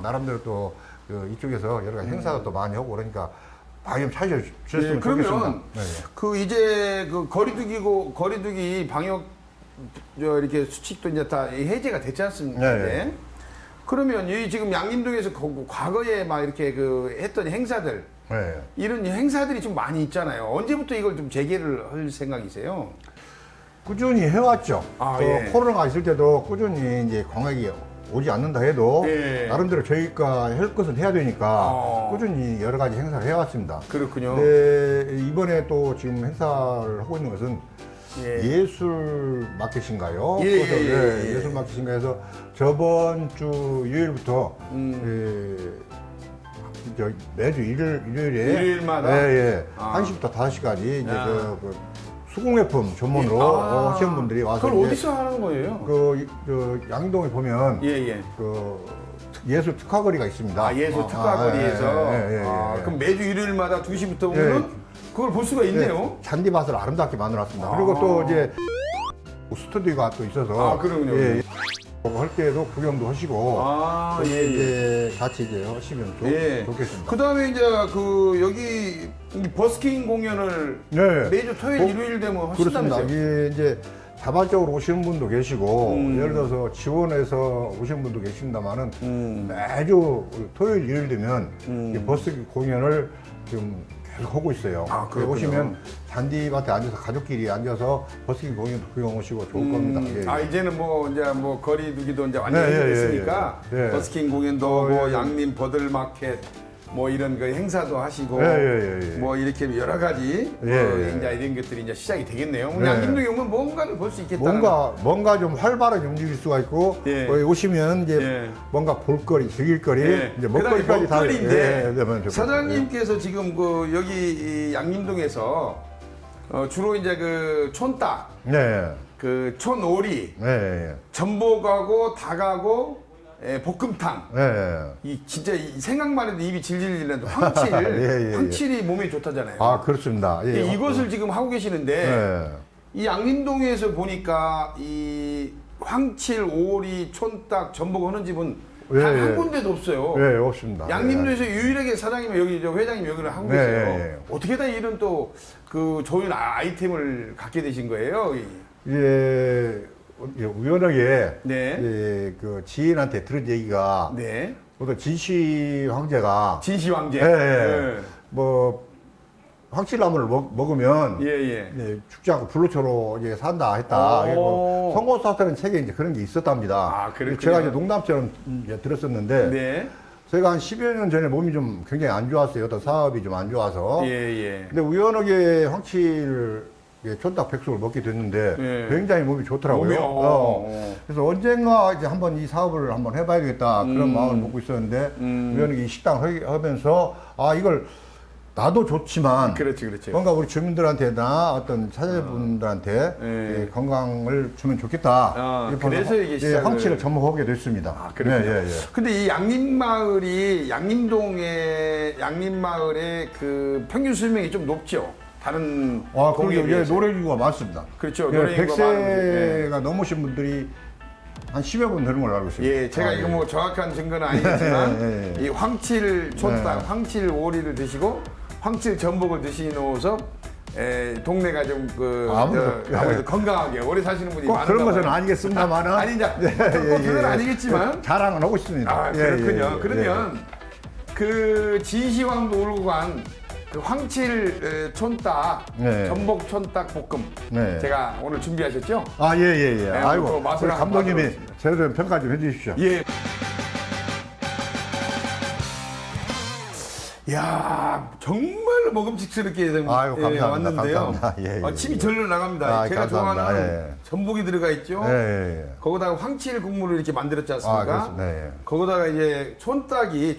나름대로 또 이쪽에서 여러 가지 행사도 또 많이 하고 그러니까 많이 좀 찾아주셨으면 좋겠습니다. 그러면 그 이제 그 거리두기 방역 이렇게 수칙도 이제 다 해제가 됐지 않습니까? 네. 그러면 이 지금 양림동에서 과거에 막 이렇게 그 했던 행사들 네. 이런 행사들이 좀 많이 있잖아요. 언제부터 이걸 좀 재개를 할 생각이세요? 꾸준히 해왔죠. 코로나가 있을 때도 꾸준히 이제 관광이 오지 않는다 해도 나름대로 저희가 할 것은 해야 되니까 꾸준히 여러 가지 행사를 해왔습니다. 그렇군요. 근데 이번에 또 지금 행사를 하고 있는 것은 예술 마켓인가요? 예술 마켓인가 해서 저번 주 일요일부터 매주 일요일에 일요일마다 1시부터 5시까지 이제 수공예품 전문으로 하시는 분들이 와서 그걸 이제 어디서 하는 거예요? 그 양동에 보면 예. 그 예술 특화거리가 있습니다. 아, 예술 특화거리에서. 그럼 매주 일요일마다 2시부터 오면 그걸 볼 수가 있네요. 잔디밭을 아름답게 만들어놨습니다. 그리고 또 이제 스튜디오가 또 있어서 아, 그러군요. 할 때도 구경도 하시고 이제 같이 이제 하시면 좋겠습니다. 그 다음에 이제 그 여기 이 버스킹 공연을 매주 토요일, 일요일 되면 그렇습니다. 하신다면서요? 이게 이제 자발적으로 오시는 분도 계시고 예를 들어서 지원해서 오시는 분도 계신다마는 매주 토요일, 일요일 되면 이 버스킹 공연을 지금 계속 하고 있어요. 그렇군요. 오시면 잔디밭에 앉아서 가족끼리 앉아서 버스킹 공연 구경 오시고 좋을 겁니다. 이제는 뭐 이제 뭐 거리두기도 이제 완전히 됐으니까 버스킹 공연도 하고 양림 버들마켓 뭐 이런 그 행사도 하시고 뭐 이렇게 여러 가지 이제 이런 것들이 이제 시작이 되겠네요. 양림동에 오면 뭔가를 볼 수 있겠다는. 뭔가 좀 활발하게 움직일 수가 있고 거기 오시면 이제 뭔가 볼거리, 즐길거리, 이제 먹거리까지 다 먹거리인데 사장님께서 지금 그 여기 이 양림동에서 주로 이제 그 촌딱, 그 촌오리, 전복하고 닭하고 볶음탕. 이 진짜 이 생각만 해도 입이 질질 나는데 황칠이 몸에 좋다잖아요. 아, 그렇습니다. 이것을 지금 하고 계시는데 이 양림동에서 보니까 이 황칠, 오리, 촌딱, 전복 하는 집은 단 한 군데도 없어요. 없습니다. 양림동에서 유일하게 사장님이 여기 회장님 여기를 하고 계세요. 어떻게 다 이런 또 그 좋은 아이템을 갖게 되신 거예요? 우연하게 그 지인한테 들은 얘기가 어떤 진시 황제 뭐 황칠나무를 먹으면 죽지 않고 불로초로 이제 산다 했다. 성고사설은 책에 이제 그런 게 있었답니다. 제가 이제 농담처럼 들었었는데 제가 한 10여 년 전에 몸이 좀 굉장히 안 좋았어요. 어떤 사업이 좀 안 좋아서. 근데 우연하게 황칠 촌딱 백숙을 먹게 됐는데 굉장히 몸이 좋더라고요. 그래서 언젠가 이제 한번 이 사업을 한번 해봐야 되겠다 그런 마음을 먹고 있었는데 우연히 이 식당을 하면서 이걸 나도 좋지만 뭔가 우리 주민들한테나 어떤 사자분들한테 건강을 주면 좋겠다. 그래서 이게 황치를 접목하게 됐습니다. 근데 이 양림마을이 양림마을의 그 평균 수명이 좀 높죠. 다른 동네에 비해서 노래인구가 많습니다. 그렇죠. 100세가 넘으신 분들이 한 10여 분 되는 걸로 알고 있습니다. 제가 이거 뭐 정확한 증거는 아니겠지만 이 황칠 촌딱, 황칠 오리를 드시고 황칠 전복을 드시노서 동네가 좀 아무래도 건강하게 오래 사시는 분이 많은가 그런 것은 아니겠습니다만은 그건 아니겠지만 자랑은 하고 있습니다. 그렇군요. 그러면 그 진시황도 울고 간 그 황칠 촌딱, 전복 촌딱 볶음 제가 오늘 준비하셨죠? 아이고, 감독님이 제대로 평가 좀 해주십시오. 야, 정말 먹음직스럽게 왔는데요. 침이 절로 나갑니다. 제가 좋아하는 전복이 들어가 있죠. 거기다가 황칠 국물을 이렇게 만들었지 않습니까? 거기다가 이제 촌닭이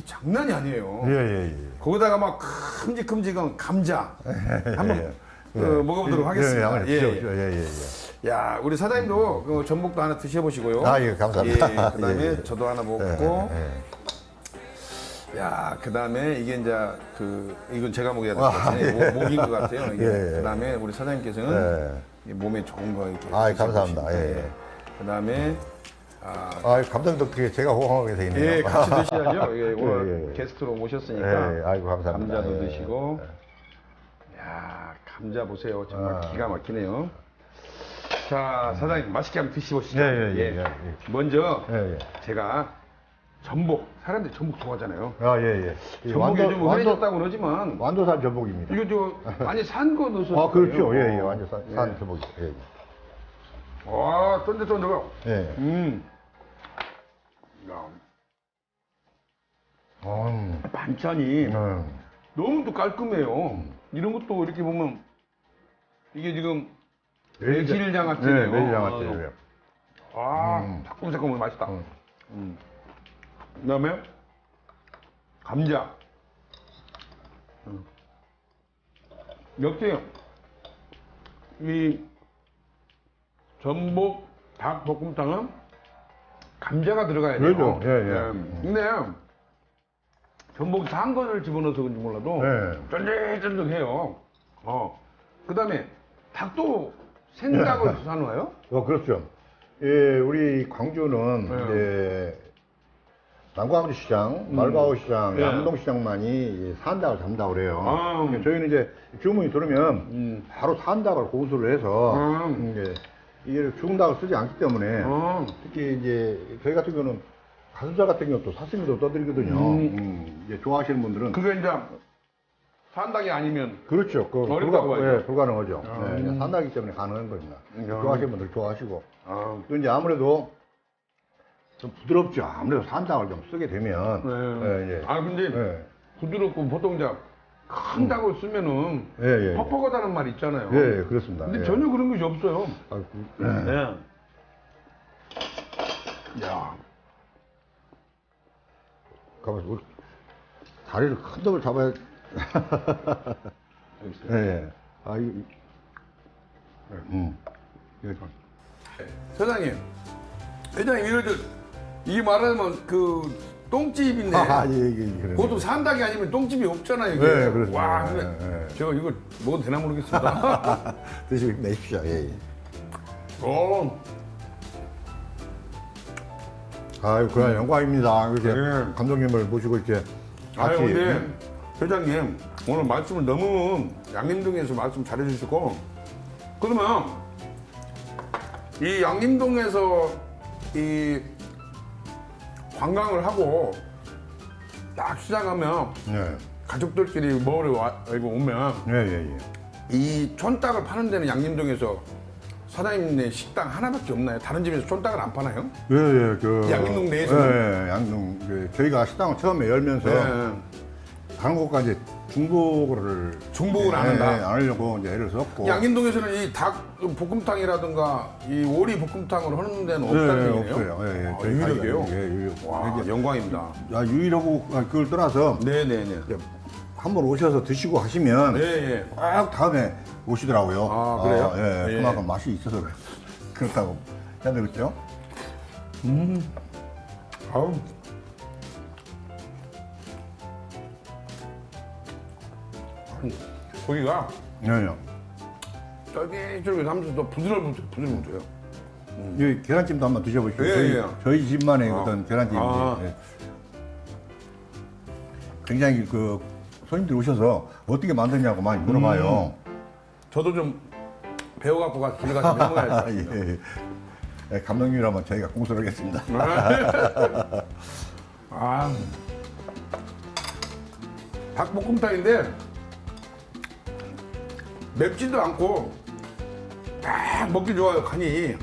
장난이 아니에요. 거기다가 막 큼직큼직한 감자 한번 먹어보도록 하겠습니다. 야, 우리 사장님도 그 전복도 하나 드셔보시고요. 감사합니다. 그다음에 저도 하나 먹고. 야, 그 다음에 이게 이제 이건 제가 먹어야 될 것 같아요. 목인 것 같아요. 그 다음에 우리 사장님께서는 몸에 좋은 거 이렇게. 감사합니다. 그 다음에 감독님도 그게 제가 호응하게 돼 있네요. 같이 드셔야죠. 오늘 게스트로 모셨으니까. 감사합니다. 감자도 드시고. 야, 감자 보세요. 정말 기가 막히네요. 자, 사장님 맛있게 한번 드셔보시죠. 먼저 제가 사람들이 전복 좋아하잖아요. 전복이 요즘 흔해졌다고 그러지만 완도산 전복입니다. 이거 많이 산 거 넣어서. 그렇죠. 완전 산 전복이. 와, 쫀득쫀득하고. 반찬이 너무 또 깔끔해요. 이런 것도 이렇게 보면 이게 지금 매실장아찌네요. 매실장아찌. 새콤새콤 맛있다. 그 다음에 감자. 역시 이 전복 닭볶음탕은 감자가 들어가야 돼요. 그렇죠. 예. 근데 전복이 산 것을 집어넣어서 그런지 몰라도 예. 쫀득쫀득해요. 그다음에 닭도 생닭을 사놓아요? 그렇죠. 예, 우리 광주는 네. 이제 남광주 시장, 말가오 시장, 예. 양동 시장만이 산닭을 잡는다고 그래요. 아. 저희는 이제 주문이 들으면 바로 산닭을 고수를 해서 이게 죽은 닭을 쓰지 않기 때문에 특히 이제 저희 같은 경우는 가슴살 같은 경우도 사슴이도 떠드리거든요. 이제 좋아하시는 분들은 그게 이제 산닭이 아니면 그렇죠. 어렵다고 하죠. 예, 불가능하죠. 네, 산닭이기 때문에 가능한 겁니다. 좋아하시는 분들 좋아하시고. 또 이제 아무래도 좀 부드럽죠. 아무래도 산닭을 좀 쓰게 되면. 예, 예. 근데 예. 부드럽고 보통 이제 큰 닭을 쓰면은 예, 예. 퍽퍽하다는 말 있잖아요. 예, 예, 그렇습니다. 근데 예. 전혀 그런 것이 없어요. 예. 야, 가만있어. 우리 다리를 큰 놈을 잡아야. 예, 예. 예. 사장님, 회장님 이게 말하면 그 똥집인데 예. 그것도 산닭이 아니면 똥집이 없잖아요. 이게. 네, 그렇습니다. 와, 근데 예. 제가 이거 먹어도 되나 모르겠습니다. 드시고 내십시오. 예, 예. 아유, 그냥 영광입니다. 이렇게 예. 감독님을 모시고 이렇게 같이. 근데 회장님 오늘 말씀을 너무 양림동에서 말씀 잘해주시고 그러면 이 양림동에서 이 관광을 하고 딱 시작하면 네. 가족들끼리 먹으러 오면 예. 이 촌닭을 파는 데는 양림동에서 사장님네 식당 하나밖에 없나요? 다른 집에서 촌닭을 안 파나요? 예. 양림동 내에서는? 예, 양동. 저희가 식당을 처음에 열면서 네. 다른 곳과 이제 중복을 안 한다? 안 하려고 이제 애를 썼고. 양림동에서는 이 닭 볶음탕이라든가 이 오리 볶음탕을 하는 데는 없다는 얘기네요? 없어요. 예. 아, 저희가 유일하게요? 예, 유일하고. 와, 이게 영광입니다. 유일하고 그걸 떠나서 네네네. 한번 오셔서 드시고 하시면 네. 꼭 다음에 오시더라고요. 아, 그래요? 예. 예. 그만큼 맛이 있어서 그렇다고 해야 되겠죠? 아우. 고기가 네. 쫄깃쫄깃하면서도 부드러워요. 이 계란찜도 한번 드셔보시죠. 예. 저희 집만의 어떤 계란찜인데 아. 예. 굉장히 그 손님들이 오셔서 어떻게 만드냐고 많이 물어봐요. 저도 좀 배워갖고 집에 가서 해먹어야겠습니다. 예. 예, 감독님이라면 저희가 공수를 하겠습니다. 아, 닭볶음탕인데 맵지도 않고 딱 먹기 좋아요 간이.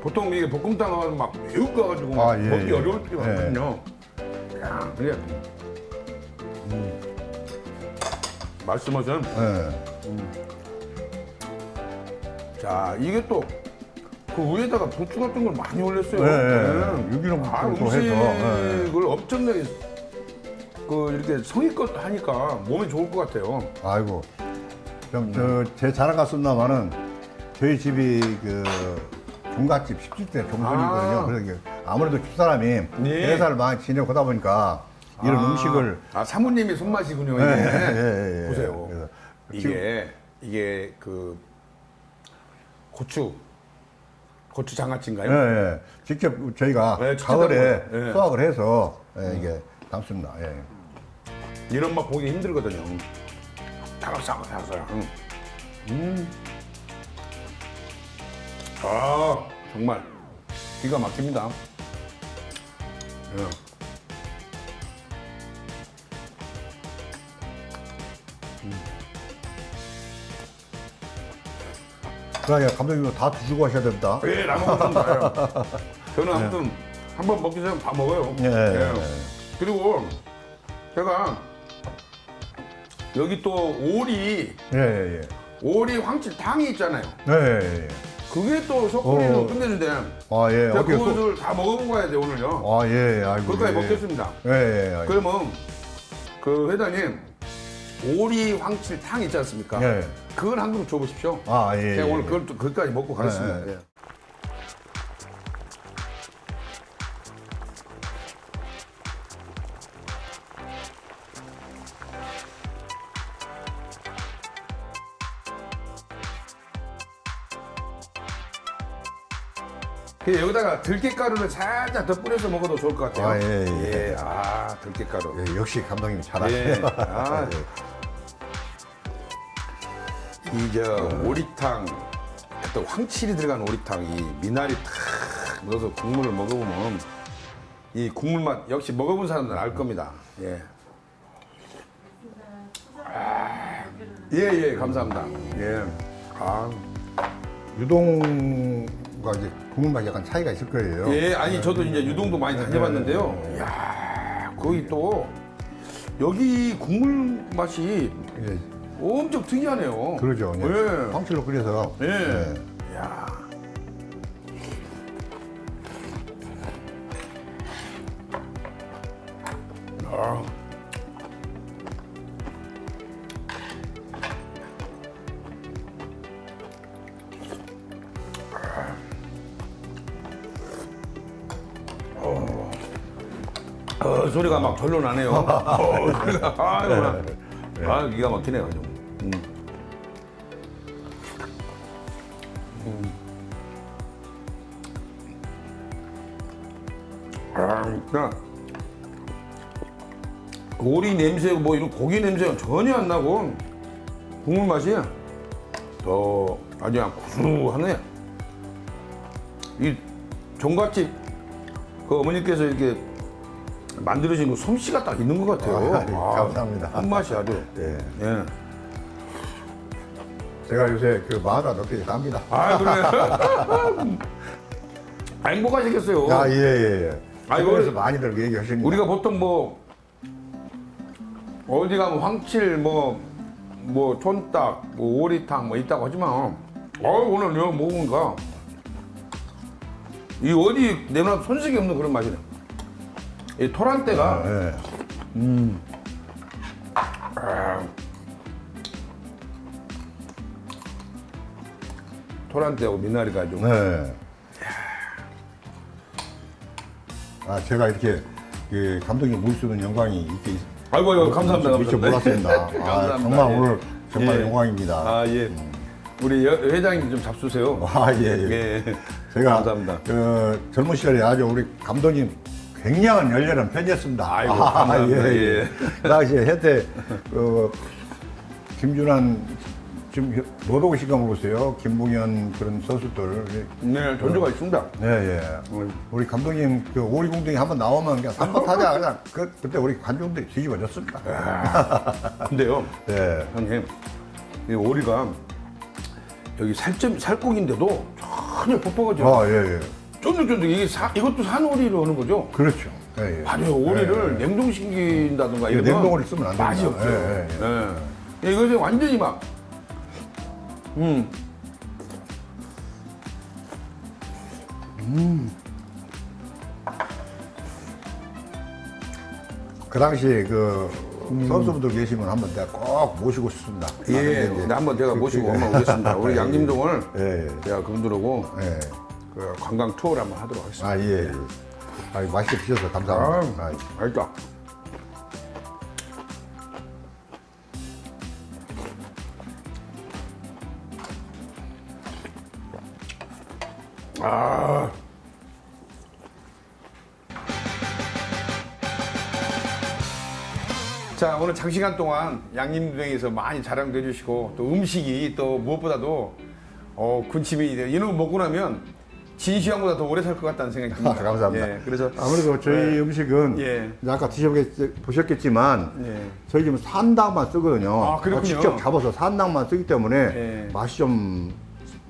보통 이게 볶음탕은 막 매울 거 가지고 막 예, 먹기 예. 어려울 때가 많거든요. 야, 그래. 말씀하신 예. 자 이게 또 그 위에다가 부추 같은 걸 많이 올렸어요. 예. 유기농 부추로 해서. 음식을 엄청나게 그 이렇게 성의껏 하니까 몸에 좋을 것 같아요. 아이고, 제 자랑 같습니다만은 저희 집이 그 종갓집 17대 종손이거든요. 아. 그래서 이게 아무래도 집사람이 네. 회사를 많이 지내고 하다 보니까 이런 음식을 사모님이 손맛이군요. 이게. 예. 보세요. 그래서 이게 그 고추 장아찌인가요? 예. 직접 저희가 네, 직접 가을에 담은 거예요. 예. 수확을 해서 이게 담습니다. 예. 이런 맛 보기 힘들거든요. 다각사각사각. 아 정말 기가 막힙니다. 예. 그러니까 감독님 다 드시고 하셔야 됩니다. 예, 나눠먹는 거예요. 저는 아무튼 한 번 먹기 전에 다 먹어요. 예. 그리고 제가 여기 또 오리 예. 황칠탕이 있잖아요. 예. 그게 또 속풀이는 끝내는데 아, 예. 제가 어떻게 그것을 다 먹어보고 가야 돼 오늘요. 아, 예. 아이고. 그것까지 예. 먹겠습니다. 예. 그러면 그 회장님 오리 황칠탕 있지 않습니까? 예. 그걸 한 그릇 줘보십시오. 아, 예. 제가 예. 오늘 그걸 또 그것까지 먹고 가겠습니다. 예. 예. 그 여기다가 들깨가루를 살짝 더 뿌려서 먹어도 좋을 것 같아요. 아, 예, 예. 들깨가루. 예, 역시 감독님이 예. 잘하시네요. 아. 이저 오리탕, 또 황칠이 들어간 오리탕, 이 미나리 탁 넣어서 국물을 먹어보면 이 국물 맛 역시 먹어본 사람들은 알 겁니다. 예. 예, 감사합니다. 예. 유동과 이제 국물 맛이 약간 차이가 있을 거예요. 예, 아니 저도 이제 유동도 많이 다녀봤는데요. 이야, 거기 또 여기 국물 맛이 예. 엄청 특이하네요. 그러죠. 예. 예. 황칠로 끓여서. 예. 예. 이야. 아. 소리가 막 절로 나네요. 소리가, 기가 막히네요. 좀. 그냥 오리 냄새, 뭐 이런 고기 냄새가 전혀 안 나고 국물 맛이 더 아주 그냥 구수하네. 이 종갓집 그 어머니께서 이렇게 만들어진 그 솜씨가 딱 있는 것 같아요. 감사합니다. 손맛이 아주. 예. 예. 제가 요새 그 마다 몇 개 깝니다. 아, 그래. 행복하시겠어요. 아, 예, 예, 예. 아이고, 그래서 많이들 얘기하십니다. 우리가 보통 뭐 어디 가면 황칠 뭐 촌딱 뭐 오리탕 뭐 있다고 하지만 오늘 여기 먹으니까 이 어디 내놔도 손색이 없는 그런 맛이네. 이 토란대가 예. 토란대하고 미나리가 좀 네. 아, 제가 이렇게 그 감독님 모실 수 있는 영광이 있게 아이고 감사합니다. 미처 몰랐습니다. 감사합니다. 아, 정말 예. 오늘 정말 예. 영광입니다. 아 예. 우리 회장님 좀 잡수세요. 아, 예, 예. 예. 제가 감사합니다. 그 젊은 시절에 아주 우리 감독님 굉장한 열렬한 팬이었습니다. 아이고, 감사합니다. 예. 그 당시에 혜태 김준환 지금 못 오고 시간 모르세요. 김봉현 그런 선수들. 네, 전조가 있습니다. 네, 예. 우리 감독님 그 오리공둥이 한번 나오면 그냥 삼바 타자 그냥 그때 우리 관중들이 뒤집어졌습니다. 근데요, 네. 형님, 이 오리가 여기 살코기인데도 전혀 뻑뻑하죠. 아, 예, 예. 쫀득쫀득 이것도 산오리로 하는 거죠. 그렇죠. 예, 예. 아니요, 오리를 냉동시킨다든가 이러면 냉동오리 쓰면 안 됩니다. 맛이 없죠. 예, 예, 예, 이것이 완전히 막 그 당시에 그 선수분들 계시면 한번 내가 꼭 모시고 싶습니다. 예, 이제 근데 한번 제가 모시고 한번 오겠습니다. 우리 양림동을 예, 예. 제가 그분들하고 예. 그 관광 투어를 한번 하도록 하겠습니다. 아, 예, 예. 아, 맛있게 드셔서 감사합니다. 아, 맛있다. 아. 자, 오늘 장시간 동안 양림동에서 많이 자랑도 해주시고 또 음식이 또 무엇보다도 군침이 이런 거 먹고 나면 진시황보다 더 오래 살 것 같다는 생각이 듭니다. 아, 감사합니다. 예, 그래서 아무래도 저희 음식은 예. 이제 아까 드셔보셨겠지만 예. 저희 집은 산닭만 쓰거든요. 아, 그렇군요. 직접 잡아서 산닭만 쓰기 때문에 예. 맛이 좀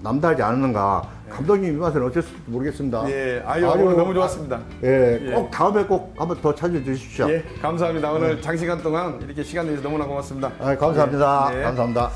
남다르지 않는가. 감독님 입맛은 어쩔지 모르겠습니다. 예, 아유, 오늘 너무 좋았습니다. 예, 예. 꼭 다음에 꼭 한번 더 찾아주십시오. 예, 감사합니다. 오늘 장시간 동안 이렇게 시간 내주셔서 너무나 고맙습니다. 아, 감사합니다. 예. 감사합니다.